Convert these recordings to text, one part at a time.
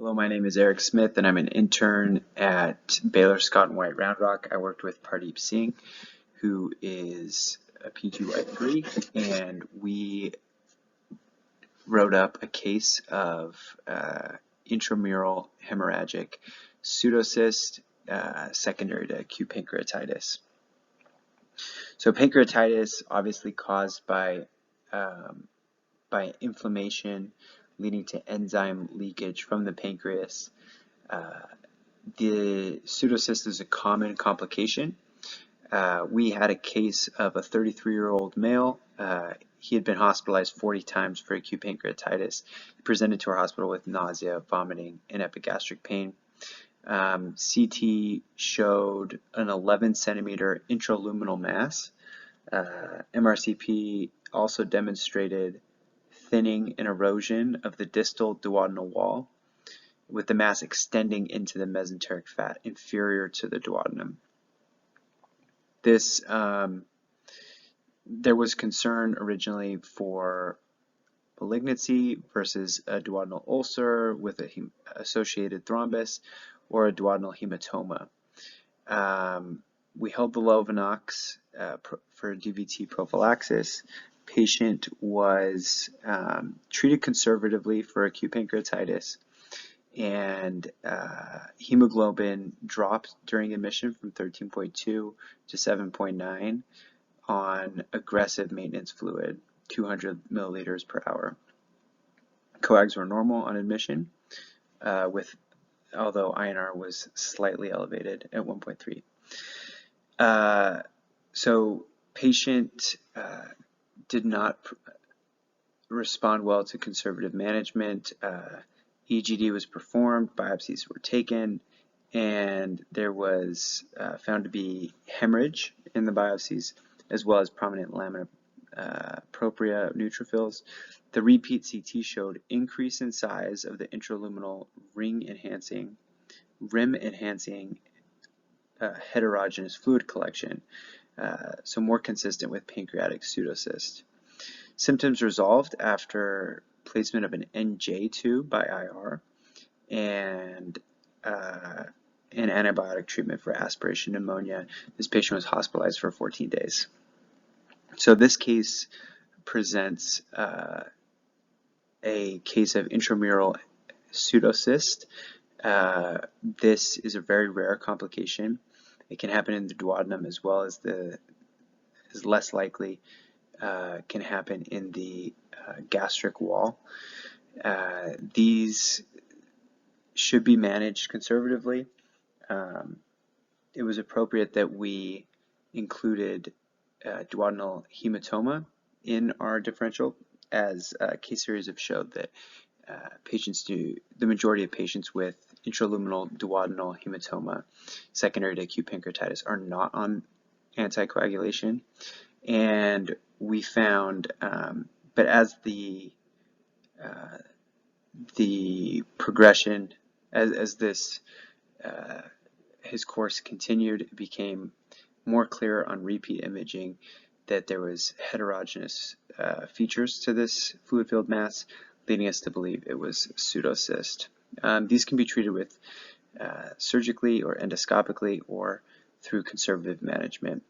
Hello, my name is Eric Smith, and I'm an intern at Baylor Scott and White Round Rock. I worked with Pardeep Singh, who is a P2Y3, and we wrote up a case of intramural hemorrhagic pseudocyst secondary to acute pancreatitis. So pancreatitis, obviously caused by inflammation leading to enzyme leakage from the pancreas. The pseudocyst is a common complication. We had a case of a 33-year-old male. He had been hospitalized 40 times for acute pancreatitis. He presented to our hospital with nausea, vomiting, and epigastric pain. CT showed an 11 centimeter intraluminal mass. MRCP also demonstrated thinning and erosion of the distal duodenal wall, with the mass extending into the mesenteric fat inferior to the duodenum. There was concern originally for malignancy versus a duodenal ulcer with an associated thrombus or a duodenal hematoma. We held the Lovenox for DVT prophylaxis. Patient was treated conservatively for acute pancreatitis, and hemoglobin dropped during admission from 13.2 to 7.9 on aggressive maintenance fluid, 200 milliliters per hour. Coags were normal on admission, although INR was slightly elevated at 1.3. So patient did not respond well to conservative management. EGD was performed, biopsies were taken, and there was found to be hemorrhage in the biopsies, as well as prominent lamina propria neutrophils. The repeat CT showed increase in size of the intraluminal rim-enhancing heterogeneous fluid collection, so more consistent with pancreatic pseudocyst. Symptoms resolved after placement of an NJ tube by IR and an antibiotic treatment for aspiration pneumonia. This patient was hospitalized for 14 days. So this case presents a case of intramural pseudocyst. This is a very rare complication. It can happen in the duodenum, as well as is less likely can happen in the gastric wall. These should be managed conservatively. It was appropriate that we included duodenal hematoma in our differential, as case series have showed that the majority of patients with intraluminal duodenal hematoma secondary to acute pancreatitis are not on anticoagulation. And we found, but as the progression, as his course continued, it became more clear on repeat imaging that there was heterogeneous features to this fluid-filled mass, leading us to believe it was pseudocyst. These can be treated with surgically or endoscopically or through conservative management,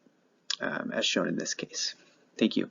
as shown in this case. Thank you.